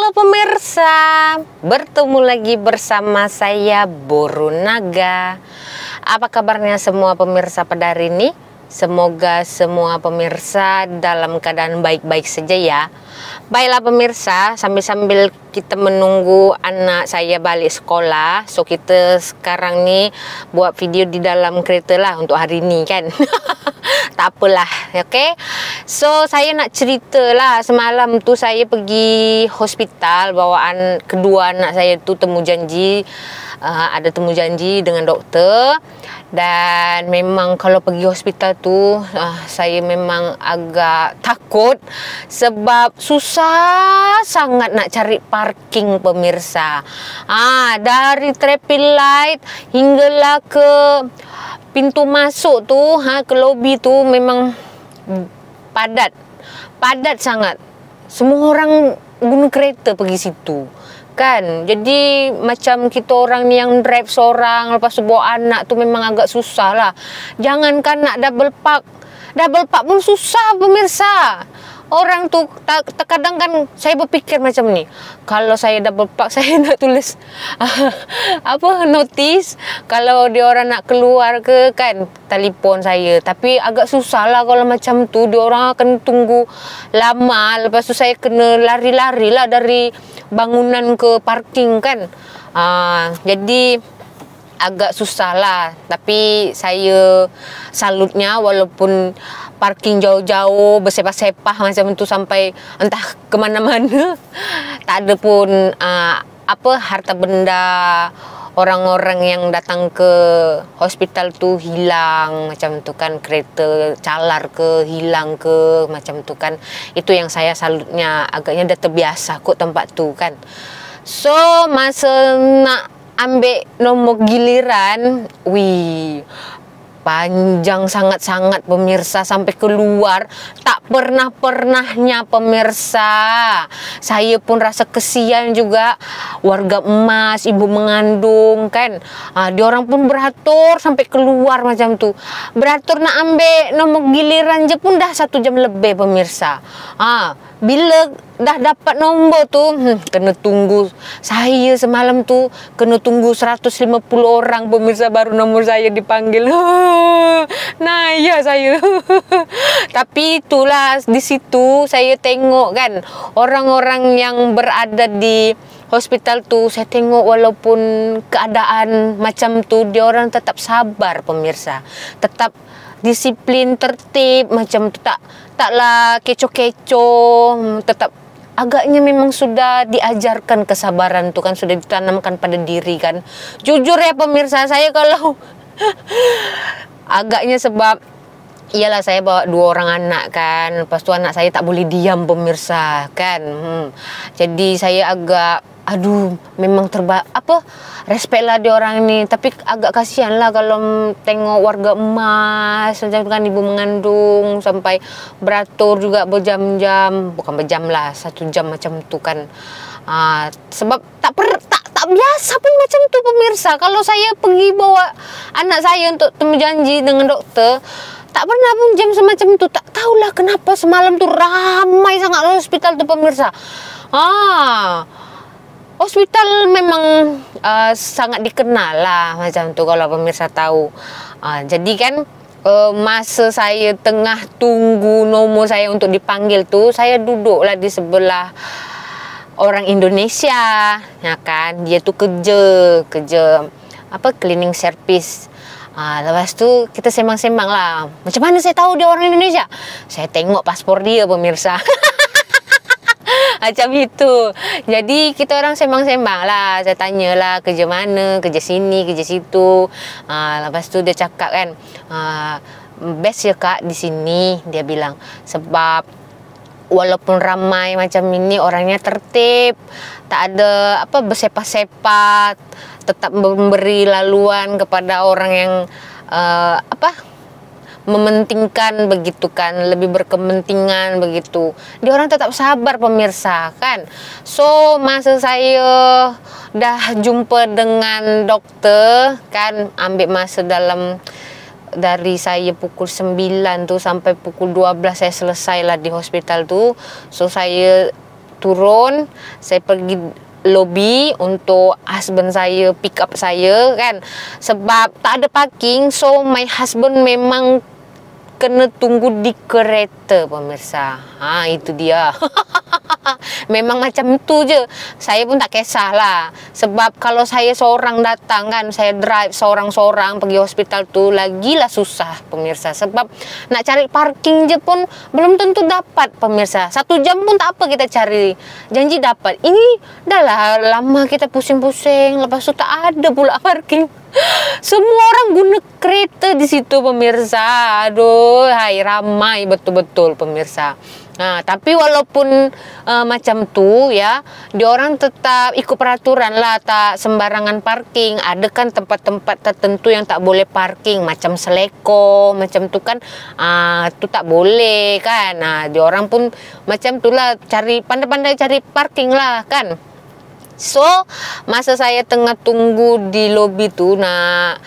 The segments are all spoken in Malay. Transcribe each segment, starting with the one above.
Halo pemirsa, bertemu lagi bersama saya Boru Naga. Apa kabarnya semua pemirsa pada hari ini? Semoga semua pemirsa dalam keadaan baik-baik saja ya. Baiklah pemirsa, sambil-sambil kita menunggu anak saya balik sekolah, so kita sekarang nih buat video di dalam kereta lah untuk hari ini kan. Tak apalah, okay? So saya nak cerita lah, semalam tu saya pergi hospital bawaan kedua anak saya tu temu janji. Ada temu janji dengan doktor. Dan memang kalau pergi hospital tu saya memang agak takut sebab susah sangat nak cari parking pemirsa. Dari traffic light hinggalah ke pintu masuk tu, ke lobi tu memang padat sangat. Semua orang guna kereta pergi situ kan. Jadi macam kita orang ni yang drive seorang lepas tu bawa anak tu memang agak susah lah. Jangankan nak double park pun susah pemirsa. Orang tu terkadang kan saya berfikir macam ni, kalau saya double park saya nak tulis notis kalau dia orang nak keluar ke kan, telefon saya. Tapi agak susah lah kalau macam tu, dia orang akan tunggu lama. Lepas tu saya kena lari-lari lah dari bangunan ke parking kan. Jadi agak susah lah. Tapi saya salutnya, walaupun parking jauh-jauh bersepah-sepah macam tu sampai entah ke mana-mana, tak ada pun harta benda orang-orang yang datang ke hospital tu hilang macam tu kan, kereta calar ke, hilang ke macam tu kan. Itu yang saya salutnya, agaknya dah terbiasa kot tempat tu kan. So masa nak ambil nombor giliran, panjang sangat-sangat pemirsa, sampai keluar. Tak pernah-pernahnya pemirsa. Saya pun rasa kesian juga warga emas, ibu mengandung kan. Dia orang pun beratur sampai keluar macam tu. Beratur nak ambil nombor giliran je pun dah 1 jam lebih pemirsa. Bila dah dapat nombor tu, kena tunggu. Saya semalam tu kena tunggu 150 orang pemirsa baru nombor saya dipanggil. Nah, ya saya. Tapi itulah, di situ saya tengok kan orang-orang yang berada di hospital tu. Saya tengok walaupun keadaan macam tu, dia orang tetap sabar pemirsa. Tetap disiplin, tertib macam tu, taklah kecoh-kecoh, tetap agaknya memang sudah diajarkan kesabaran tu kan, sudah ditanamkan pada diri kan. Jujur ya pemirsa, saya kalau agaknya sebab iyalah saya bawa 2 orang anak kan, lepas tu anak saya tak boleh diam pemirsa kan. Jadi saya agak memang respect lah dia orang ni. Tapi agak kasihan lah kalau tengok warga emas macam kan, ibu mengandung sampai beratur juga berjam-jam, bukan berjam lah, 1 jam macam tu kan. Sebab tak biasa pun macam tu pemirsa. Kalau saya pergi bawa anak saya untuk temu janji dengan doktor, tak pernah pun jam semacam tu. Tak tahulah kenapa semalam tu ramai sangat hospital tu pemirsa. Hospital memang sangat dikenal lah macam tu kalau pemirsa tahu. Jadi kan masa saya tengah tunggu nombor saya untuk dipanggil tu, saya duduklah di sebelah orang Indonesia, ya kan. Dia tu kerja cleaning service. Lepas tu kita sembang-sembang lah. Macam mana saya tahu dia orang Indonesia? Saya tengok paspor dia pemirsa. Macam itu. Jadi kita orang sembang-sembang lah. Saya tanyalah kerja mana, kerja sini, kerja situ. Lepas tu dia cakap kan, best ya kak di sini, dia bilang. Sebab walaupun ramai macam ini, orangnya tertib, tak ada bersepah-sepah, tetap memberi laluan kepada orang yang mementingkan begitu kan, lebih berkepentingan begitu. Dia orang tetap sabar pemirsa kan. So masa saya dah jumpa dengan doktor kan, ambil masa dari saya pukul 9 tu sampai pukul 12 saya selesai lah di hospital tu. So saya turun, saya pergi lobby untuk husband saya pick up saya kan, sebab tak ada parking. So my husband memang kena tunggu di kereta pemirsa. Itu dia. Memang macam tu je. Saya pun tak kisahlah. Sebab kalau saya seorang datang kan, saya drive seorang-seorang pergi hospital tu, lagilah susah pemirsa. Sebab nak cari parking je pun belum tentu dapat pemirsa. 1 jam pun tak apa kita cari, janji dapat. Ini dah lah lama kita pusing-pusing, lepas tu tak ada pula parking. Semua orang guna kereta di situ pemirsa. Aduh, hai, ramai betul-betul pemirsa. Tapi walaupun macam tu ya, diorang tetap ikut peraturan lah, tak sembarangan parking. Ada kan tempat-tempat tertentu yang tak boleh parking, macam Seleko, macam tu kan, tu tak boleh kan. Diorang pun macam tu lah, pandai-pandai cari parking lah kan. So, masa saya tengah tunggu di lobi tu, nak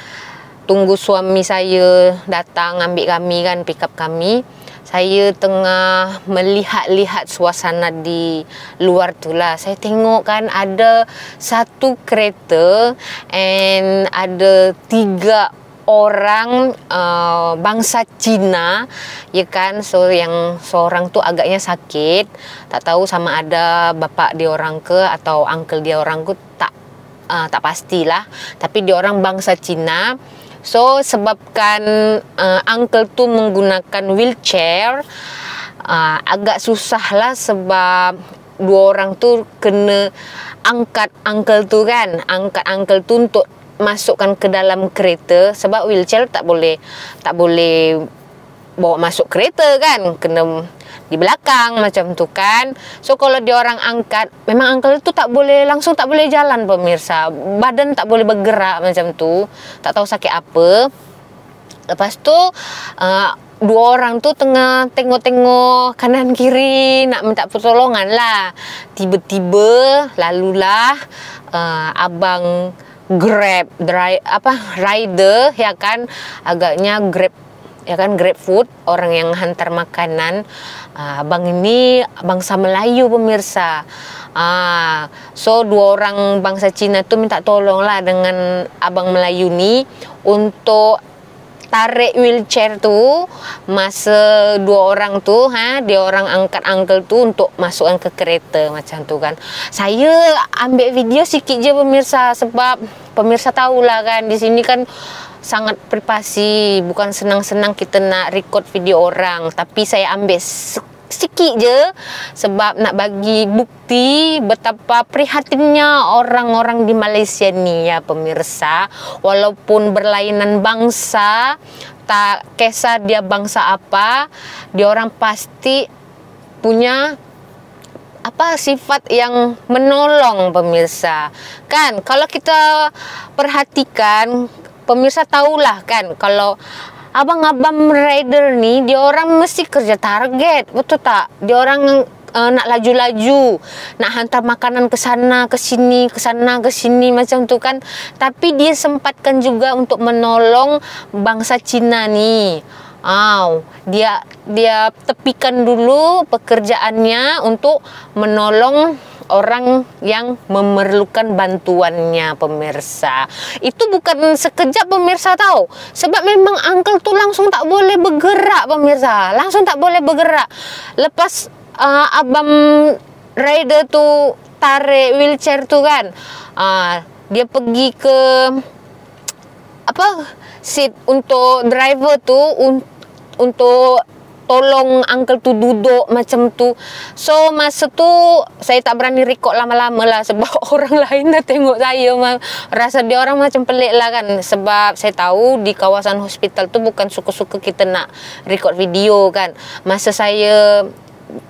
tunggu suami saya datang ambil kami kan, pick up kami, saya tengah melihat-lihat suasana di luar tu lah. Saya tengok kan ada satu kereta and ada 3 orang bangsa Cina, ya kan. So yang seorang tu agaknya sakit, tak tahu sama ada bapak dia orang ke atau uncle dia orang ke, tak pastilah. Tapi dia orang bangsa Cina. So sebabkan uncle tu menggunakan wheelchair, agak susah lah, sebab 2 orang tu kena angkat uncle tu kan, angkat uncle tu untuk masukkan ke dalam kereta. Sebab wheelchair tak boleh bawa masuk kereta kan, kena di belakang macam tu kan. So kalau dia orang angkat, memang uncle tu tak boleh jalan pemirsa, badan tak boleh bergerak macam tu, tak tahu sakit apa. Lepas tu 2 orang tu tengah tengok-tengok kanan kiri nak minta pertolongan lah. Tiba-tiba lalulah abang Grab rider ya kan, agaknya Grab ya kan, Grab Food, orang yang hantar makanan. Abang ini bangsa Melayu pemirsa. So 2 orang bangsa Cina tu minta tolong lah dengan abang Melayu ni untuk tarik wheelchair tu. Masa 2 orang tu dia orang angkat uncle tu untuk masukkan ke kereta macam tu kan. Saya ambil video sikit je pemirsa, sebab pemirsa tahulah kan, di sini kan sangat privasi, bukan senang-senang kita nak record video orang. Tapi saya ambil sikit je sebab nak bagi bukti betapa prihatinnya orang-orang di Malaysia ni ya pemirsa. Walaupun berlainan bangsa, tak kisah dia bangsa apa, dia orang pasti punya sifat yang menolong pemirsa kan. Kalau kita perhatikan, pemirsa tahulah kan, kalau abang-abang rider ni, dia orang mesti kerja target, betul tak? Dia orang nak laju-laju, nak hantar makanan ke sana ke sini, ke sana ke sini macam tu kan. Tapi dia sempatkan juga untuk menolong bangsa Cina ni. Dia tepikan dulu pekerjaannya untuk menolong orang yang memerlukan bantuannya pemirsa. Itu bukan sekejap pemirsa tahu. Sebab memang uncle tu langsung tak boleh bergerak pemirsa. Langsung tak boleh bergerak. Lepas abang rider tu tarik wheelchair tu kan, dia pergi ke seat untuk driver tu untuk tolong uncle tu duduk macam tu. So masa tu saya tak berani record lama-lama lah, sebab orang lain dah tengok saya, rasa dia orang macam pelik lah kan. Sebab saya tahu di kawasan hospital tu bukan suka-suka kita nak record video kan. Masa saya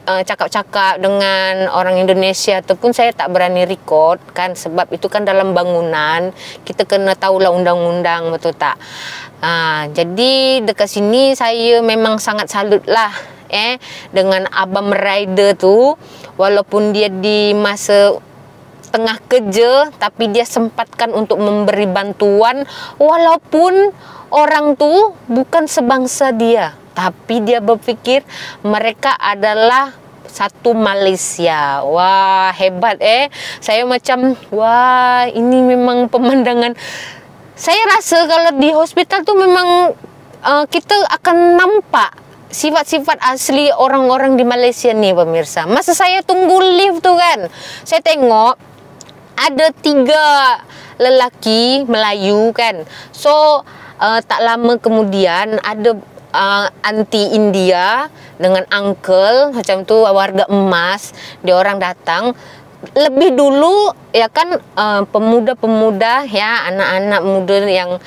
cakap-cakap dengan orang Indonesia tu pun saya tak berani record kan, sebab itu kan dalam bangunan, kita kena tahulah undang-undang, betul tak? Jadi dekat sini saya memang sangat salut lah dengan abang rider tu. Walaupun dia di masa tengah kerja, tapi dia sempatkan untuk memberi bantuan, walaupun orang tu bukan sebangsa dia, tapi dia berfikir mereka adalah satu Malaysia. Wah, hebat Saya macam, wah, ini memang pemandangan. Saya rasa kalau di hospital tuh memang kita akan nampak sifat-sifat asli orang-orang di Malaysia nih pemirsa. Masa saya tunggu lift tuh kan, saya tengok ada 3 lelaki Melayu kan. So tak lama kemudian ada anti India dengan uncle macam tu, warga emas, dia orang datang. Lebih dulu ya kan, pemuda-pemuda ya, anak-anak muda yang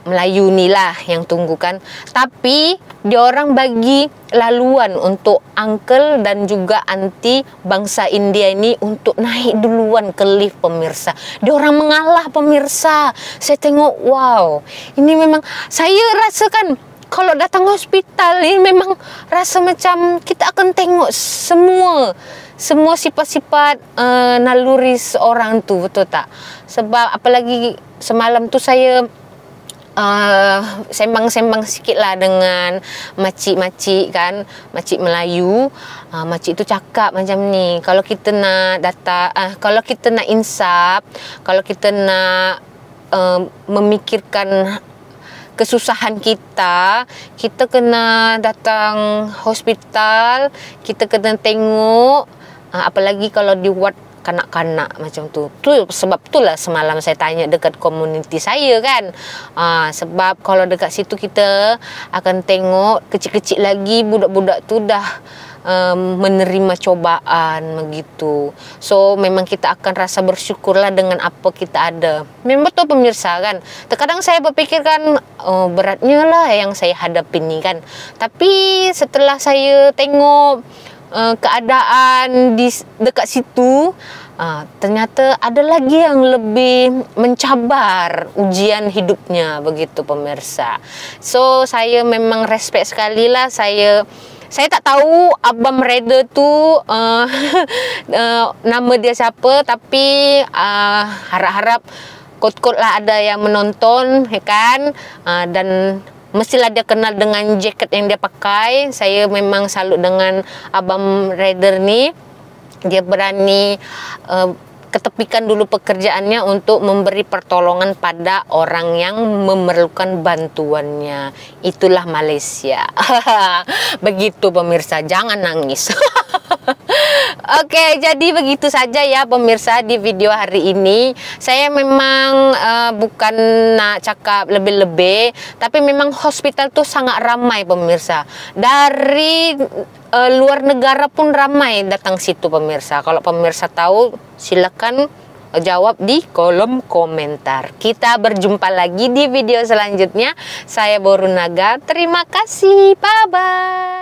Melayu ni lah yang tunggu kan. Tapi dia orang bagi laluan untuk uncle dan juga anti bangsa India ini untuk naik duluan ke lift pemirsa. Dia orang mengalah pemirsa. Saya tengok, wow, ini memang saya rasakan kalau datang hospital ini memang rasa macam kita akan tengok semua sifat-sifat naluri seorang tu, betul tak? Sebab apalagi semalam tu saya sembang-sembang sikit lah dengan makcik-makcik kan, makcik Melayu. Makcik tu cakap macam ni, kalau kita nak kalau kita nak insaf, kalau kita nak memikirkan kesusahan kita kena datang hospital, kita kena tengok, apalagi kalau di ward kanak-kanak macam tu. Sebab itulah semalam saya tanya dekat komuniti saya kan. Sebab kalau dekat situ kita akan tengok kecil-kecil lagi budak-budak tu dah menerima cobaan begitu. So memang kita akan rasa bersyukurlah dengan apa kita ada. Memang betul pemirsa kan. Terkadang saya berfikirkan beratnya lah yang saya hadapi ni kan. Tapi setelah saya tengok keadaan di dekat situ, ternyata ada lagi yang lebih mencabar ujian hidupnya begitu pemirsa. So saya memang respect sekali lah. Saya tak tahu Abang Raider tu nama dia siapa, tapi harap-harap kot-kot lah ada yang menonton ya kan, dan mestilah dia kenal dengan jaket yang dia pakai. Saya memang salut dengan Abang Raider ni. Dia berani ketepikan dulu pekerjaannya untuk memberi pertolongan pada orang yang memerlukan bantuannya. Itulah Malaysia. Begitu pemirsa, jangan nangis. Oke, jadi begitu saja ya pemirsa di video hari ini. Saya memang bukan nak cakap lebih-lebih, tapi memang hospital tuh sangat ramai pemirsa. Dari luar negara pun ramai datang situ pemirsa. Kalau pemirsa tahu, silakan jawab di kolom komentar. Kita berjumpa lagi di video selanjutnya. Saya Borunaga. Terima kasih. Bye-bye.